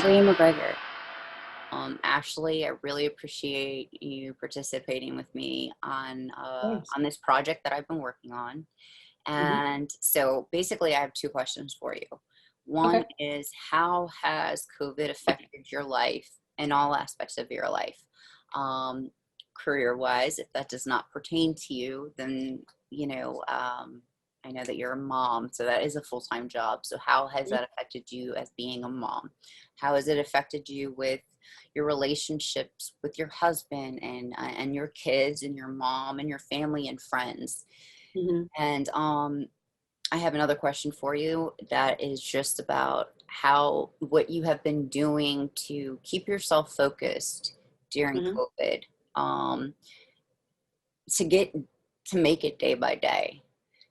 Breann McGregor. Ashley, I really appreciate you participating with me Thanks. on this project that I've been working on. Mhm. And so basically I have two questions for you. One Okay. is, how has COVID affected your life in all aspects of your life? Career-wise, if that does not pertain to you, then, I know that you're a mom, so that is a full-time job. So how has that affected you as being a mom? How has it affected you with your relationships with your husband and your kids and your mom and your family and friends? Mhm. And I have another question for you that is just about what you have been doing to keep yourself focused during Mhm. COVID, um, to make it day by day.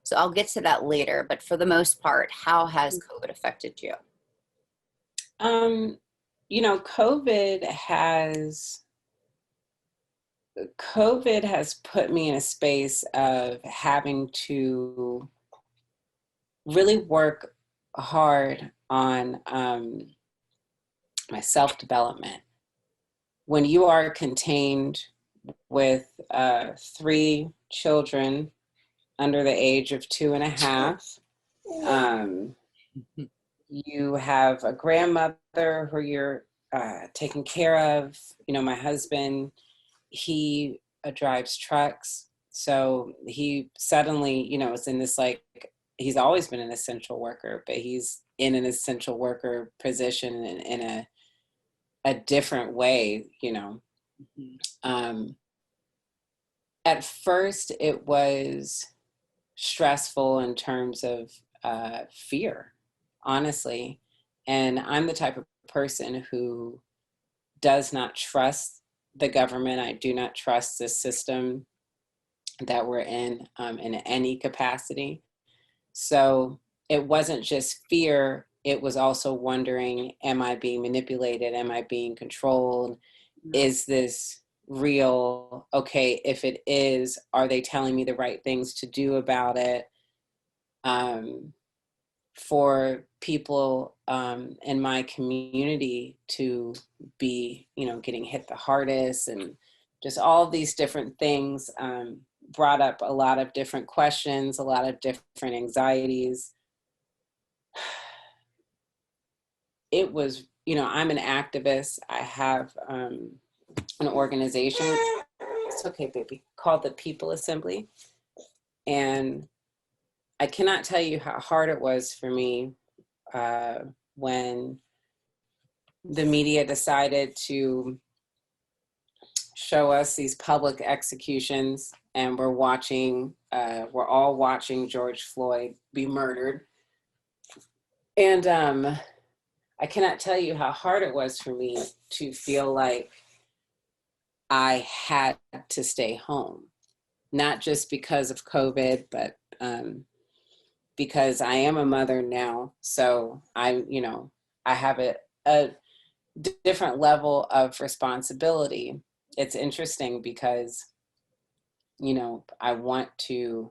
So I'll get to that later, but for the most part, how has COVID affected you? Um, you know, COVID has put me in a space of having to really work hard on my self-development. When you are contained with three children under the age of 2.5, um, you have a grandmother who you're taking care of. You know, my husband, he drives trucks. So he suddenly, is in this, like, he's always been an essential worker, but he's in an essential worker position in a different way. Um, at first, it was stressful in terms of fear, honestly. And I'm the type of person who does not trust the government. I do not trust the system that we're in any capacity. So it wasn't just fear, it was also wondering, am I being manipulated? Am I being controlled? No. Is this real? Okay, if it is, are they telling me the right things to do about it? For people in my community to be, getting hit the hardest, and just all of these different things brought up a lot of different questions, a lot of different anxieties. It was, I'm an activist. I have an organization. It's okay, baby. Called the People Assembly. And I cannot tell you how hard it was for me when the media decided to show us these public executions, and we're all watching George Floyd be murdered. And I cannot tell you how hard it was for me to feel like I had to stay home, not just because of COVID, but because I am a mother now. So I have a different level of responsibility. It's interesting because, I want to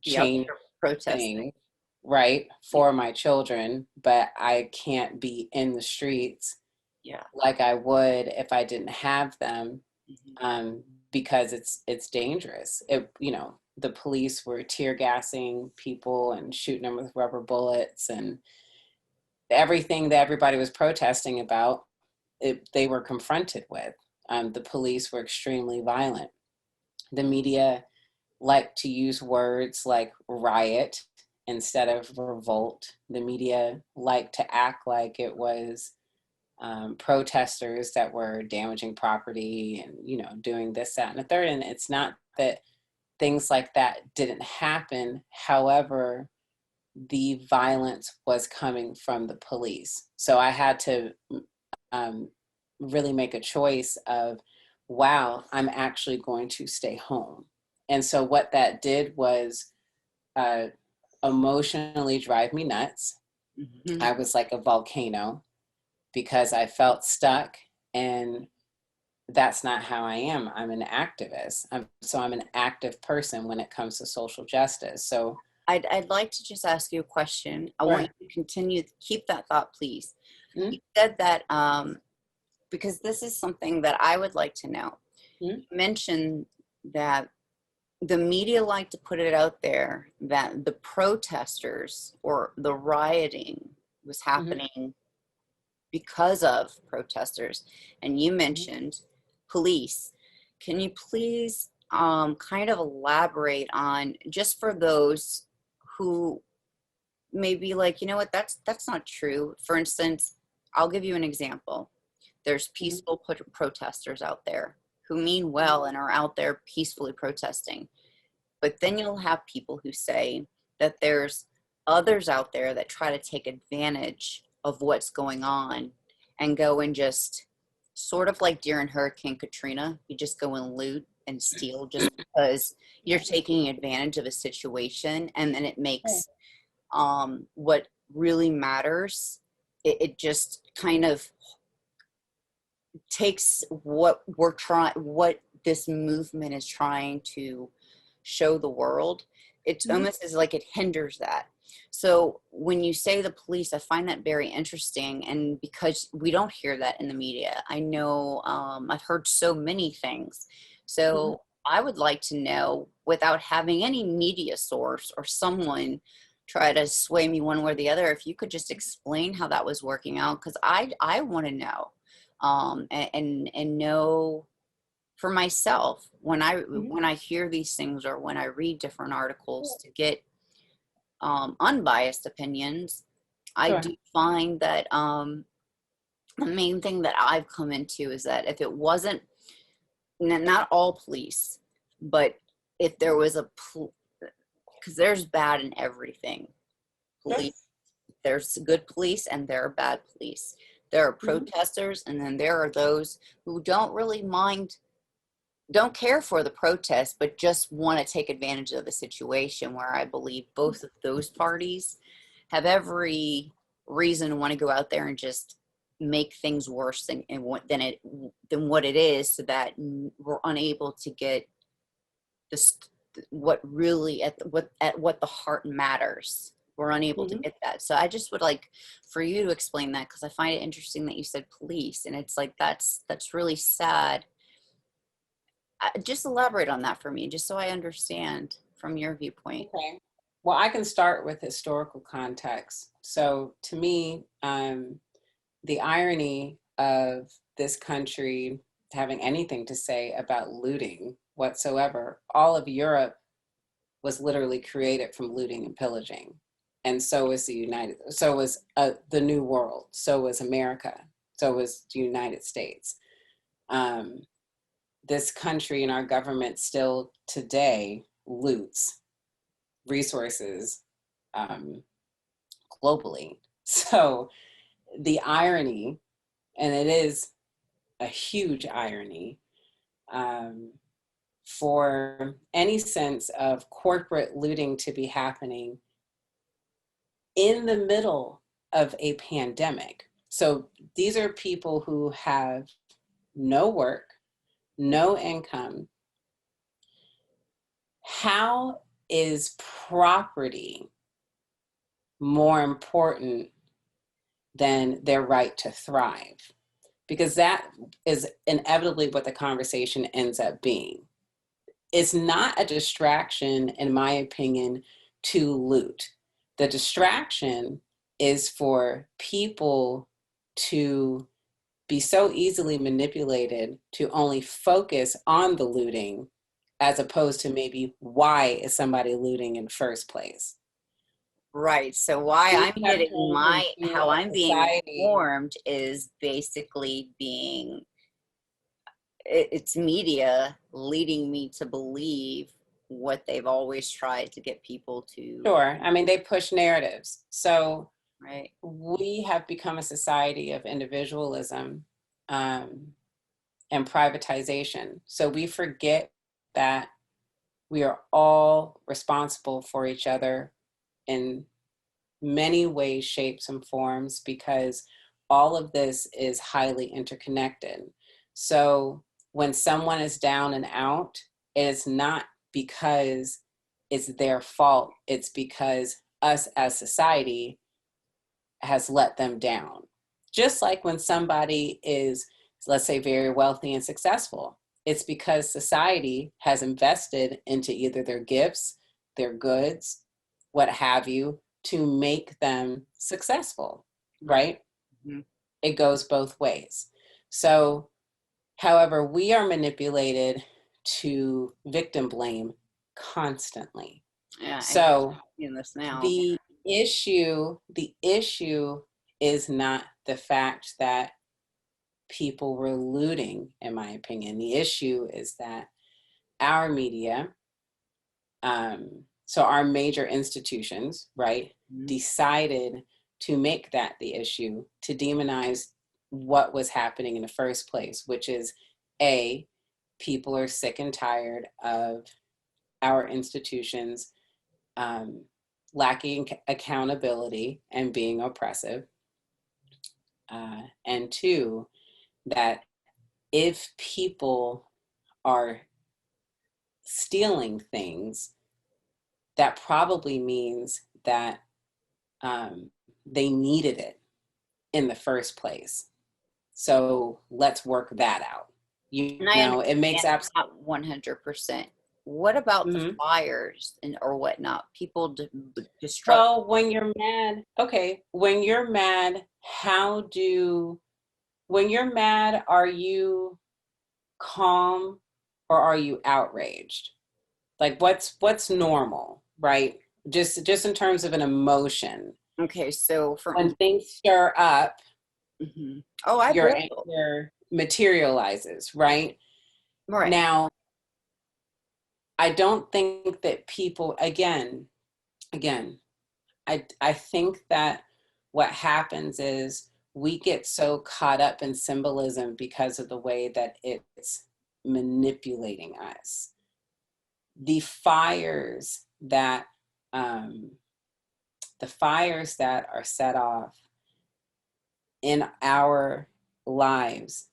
Yep, change you're protesting. things, right, Yeah. for my children, but I can't be in the streets Yeah. like I would if I didn't have them, Mhm. um, because it's dangerous. The police were tear gassing people and shooting them with rubber bullets, and everything that everybody was protesting about, they were confronted with. The police were extremely violent. The media liked to use words like riot instead of revolt. The media liked to act like it was protesters that were damaging property and, doing this, that, and the third. And it's not that things like that didn't happen. However, the violence was coming from the police. So I had to um, really make a choice of, wow, I'm actually going to stay home. And so what that did was uh, emotionally drive me nuts. Mhm. I was like a volcano because I felt stuck, and that's not how I am. I'm an activist. I'm an active person when it comes to social justice. So, I'd like to just ask you a question. I want sure. you to continue, keep that thought, please. Mm-hmm. You said that, because this is something that I would like to know. Mm-hmm. You mentioned that the media like to put it out there that the protesters or the rioting was Mm-hmm. happening because of protesters. And you mentioned police. Can you please kind of elaborate on, just for those who may be like, you know what, that's not true. For instance, I'll give you an example. There's Mm-hmm. peaceful protesters out there who mean well and are out there peacefully protesting. But then you'll have people who say that there's others out there that try to take advantage of what's going on and go and just, sort of like during Hurricane Katrina, you just go and loot and steal just because you're taking advantage of a situation, and then it makes what really matters, it just kind of takes what this movement is trying to show the world. It's Mm-hmm. almost as like it hinders that. So when you say the police, I find that very interesting, and because we don't hear that in the media, I know, I've heard so many things. Mm-hmm. So I would like to know, without having any media source or someone try to sway me one way or the other, if you could just explain how that was working out, because I want to know, and know for myself when I hear these things, or when I read different articles to get unbiased opinions. I Sure. do find that the main thing that I've come into is that if it wasn't, not all police, but if there was because there's bad in everything. Sure. Police, there's good police and there are bad police. There are protesters, and then there are those who don't really mind, don't care for the protest, but just want to take advantage of the situation, where I believe both of those parties have every reason to want to go out there and just make things worse than what it is, so that we're unable to get this, what really what the heart matters. We're unable to get that. So I just would like for you to explain that, because I find it interesting that you said police, and it's like that's really sad. Just elaborate on that for me, just so I understand from your viewpoint. Okay. Well, I can start with historical context. So to me, the irony of this country having anything to say about looting whatsoever, all of Europe was literally created from looting and pillaging. And so was the New World, so was America, so was the United States. This country and our government still today loots resources globally. So the irony, and it is a huge irony, for any sense of corporate looting to be happening in the middle of a pandemic. So these are people who have no work, no income. How is property more important than their right to thrive? Because that is inevitably what the conversation ends up being. It's not a distraction, in my opinion, to loot. The distraction is for people to be so easily manipulated to only focus on the looting, as opposed to maybe why is somebody looting in the first place. Right. So why We I'm have getting turned into how a I'm being society. informed is basically being, it's media leading me to believe what they've always tried to get people to. Sure. I mean, they push narratives. So Right. we have become a society of individualism, and privatization. So we forget that we are all responsible for each other in many ways, shapes, and forms, because all of this is highly interconnected. So when someone is down and out, it is not because it's their fault. It's because us as society has let them down. Just like when somebody is, let's say, very wealthy and successful, it's because society has invested into either their gifts, their goods, what have you, to make them successful, right? Mm-hmm. It goes both ways. So, however, we are manipulated to victim blame constantly. Yeah, So in this now. the issue is not the fact that people were looting, in my opinion. The issue is that our media, so our major institutions, right, Mm-hmm. decided to make that the issue, to demonize what was happening in the first place, which is people are sick and tired of our institutions lacking accountability and being oppressive. And two, that if people are stealing things, that probably means that they needed it in the first place. So let's work that out. You And I know, it makes understand not 100%. What about the fires or whatnot? People destruct. Well, when you're mad, okay, when you're mad, when you're mad, are you calm or are you outraged? Like what's normal, right? Just in terms of an emotion. Okay, so when things stir up, mm-hmm. Oh, your anger materializes, right? Right. Now, I don't think that people, again, I think that what happens is we get so caught up in symbolism because of the way that it's manipulating us. The fires that are set off in our lives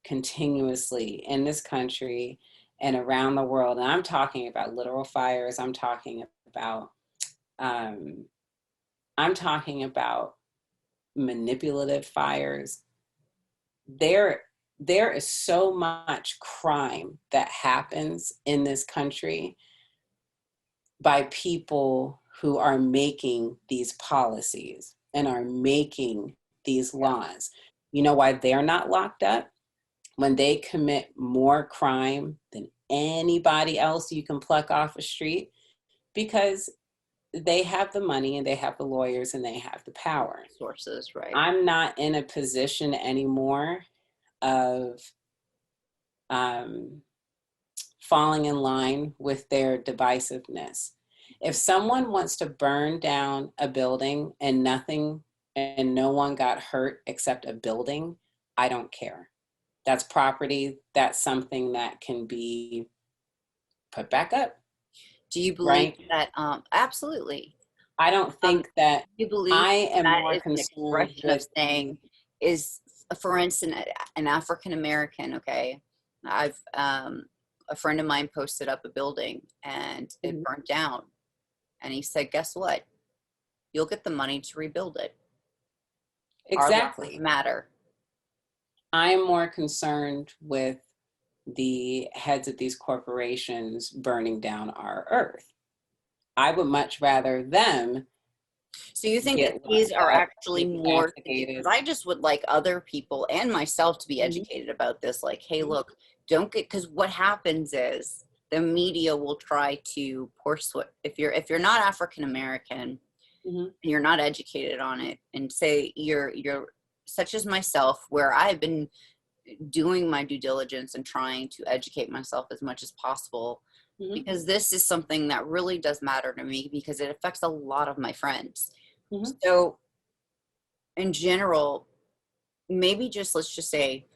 continuously in this country and around the world, and I'm talking about literal fires, I'm talking about manipulative fires. There is so much crime that happens in this country by people who are making these policies and are making these laws. You know why they're not locked up? When they commit more crime than anybody else you can pluck off a street, because they have the money and they have the lawyers and they have the power. Sources, right? I'm not in a position anymore of falling in line with their divisiveness. If someone wants to burn down a building and no one got hurt except a building, I don't care. That's property. That's something that can be put back up. Do you believe that? Absolutely. I don't think that you believe I am that more is concerned an expression with of saying is, for instance, an African American. Okay, I've a friend of mine posted up a building and it burnt down, and he said, "Guess what? You'll get the money to rebuild it." Exactly. Our lives matter. I'm more concerned with the heads of these corporations burning down our earth. I would much rather them. So you think that these are actually more, because I just would like other people and myself to be educated about this. Like, hey, look, don't get, because what happens is the media will try to if you're not African American, you're not educated on it, and say you're such as myself, where I've been doing my due diligence and trying to educate myself as much as possible, because this is something that really does matter to me, because it affects a lot of my friends. So in general, maybe let's just say,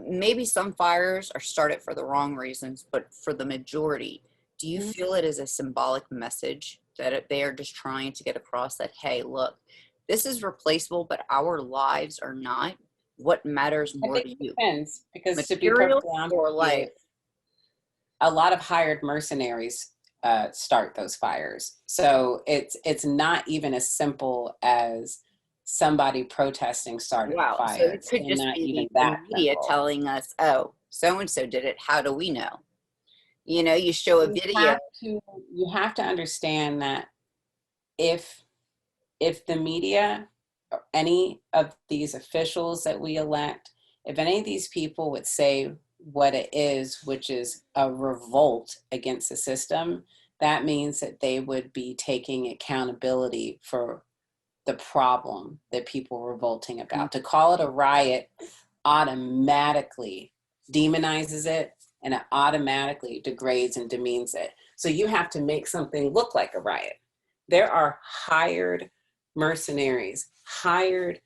maybe some fires are started for the wrong reasons, but for the majority, do you feel it is a symbolic message that they are just trying to get across that, hey, look, this is replaceable, but our lives are not? What matters more to you? Depends, because material or life? A lot of hired mercenaries start those fires. So it's not even as simple as somebody protesting started a Wow. So fire. it It's could still just not even be the that media simple. telling us, oh, so-and-so did it. How do we know? You know, you show a video. You have to understand that if the media or any of these officials that we elect, if any of these people would say what it is, which is a revolt against the system, that means that they would be taking accountability for the problem that people are revolting about. To call it a riot automatically demonizes it, and it automatically degrades and demeans it. So you have to make something look like a riot. There are hired mercenaries, hired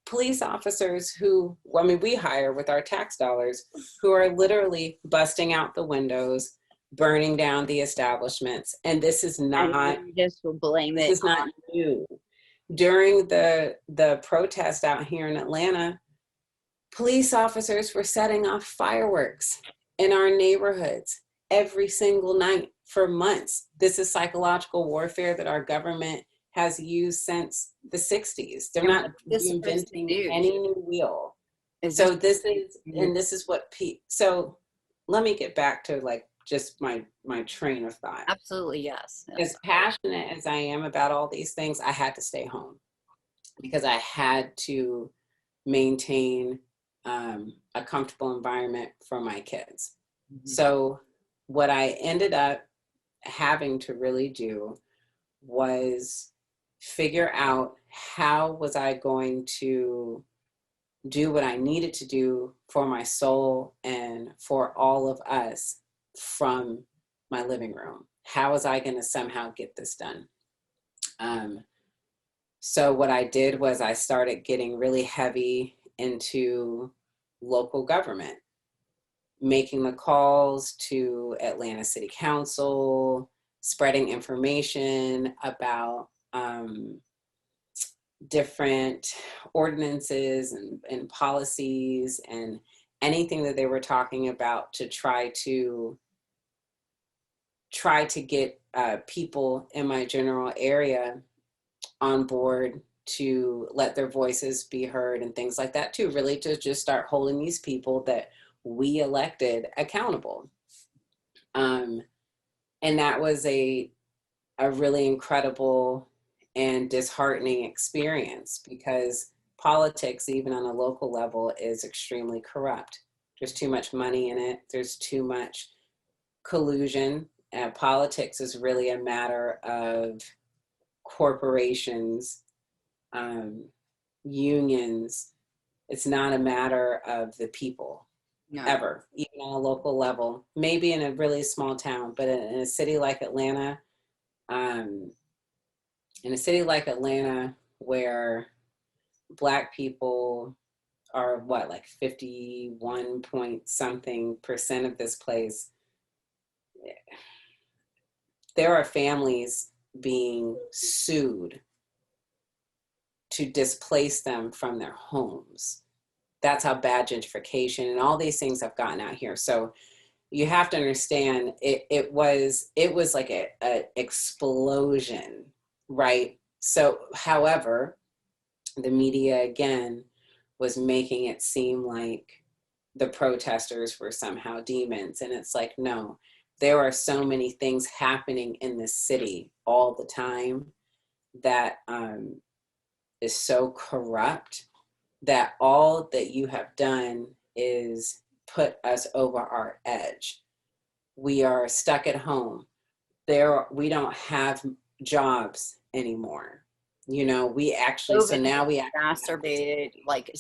police officers who, I mean, we hire with our tax dollars, who are literally busting out the windows, burning down the establishments. And this is not, And you just will blame this it is not on. new. During the protest out here in Atlanta, police officers were setting off fireworks in our neighborhoods every single night for months. This is psychological warfare that our government has used since the 60s. They're not reinventing any new wheel. So this is what so let me get back to like just my train of thought. Absolutely, yes. As passionate as I am about all these things, I had to stay home because I had to maintain a comfortable environment for my kids. Mm-hmm. So what I ended up having to really do was figure out how was I going to do what I needed to do for my soul and for all of us from my living room. How was I going to somehow get this done? So what I did was I started getting really heavy into local government, making the calls to Atlanta City Council, spreading information about different ordinances and policies and anything that they were talking about to try to get people in my general area on board to let their voices be heard and things like that too, really to just start holding these people that we elected accountable. And that was a really incredible and disheartening experience because politics, even on a local level, is extremely corrupt. There's too much money in it. There's too much collusion. Politics is really a matter of corporations, unions. It's not a matter of the people. No. Ever, even on a local level, maybe in a really small town, but in a city like Atlanta, where Black people are like 51 point something % of this place, there are families being sued to displace them from their homes. That's how bad gentrification and all these things have gotten out here. So you have to understand it was like a explosion, right? So, however, the media again was making it seem like the protesters were somehow demons. And it's like, no, there are so many things happening in this city all the time that is so corrupt that all that you have done is put us over our edge. We are stuck at home. We don't have jobs anymore. You know, we actually, COVID so now we exacerbated, like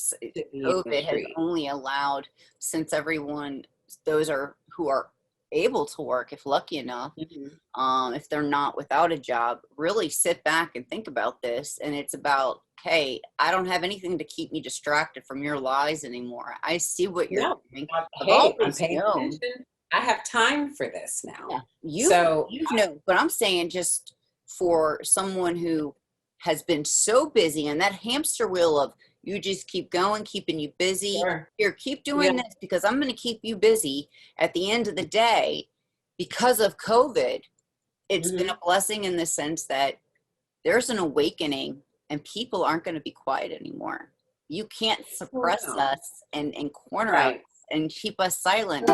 COVID has only allowed, since everyone, those who are able to work, if lucky enough, if they're not without a job, really sit back and think about this. And it's about, hey, I don't have anything to keep me distracted from your lies anymore. I see what you're doing. Hey, I'm paying attention. I have time for this now. Yeah, you know, but I'm saying just for someone who has been so busy and that hamster wheel of you just keep going, keeping you busy. Sure. Here, keep doing this because I'm going to keep you busy. At the end of the day, because of COVID, it's been a blessing in the sense that there's an awakening and people aren't going to be quiet anymore. You can't suppress Wow. us and corner us Right. and keep us silent.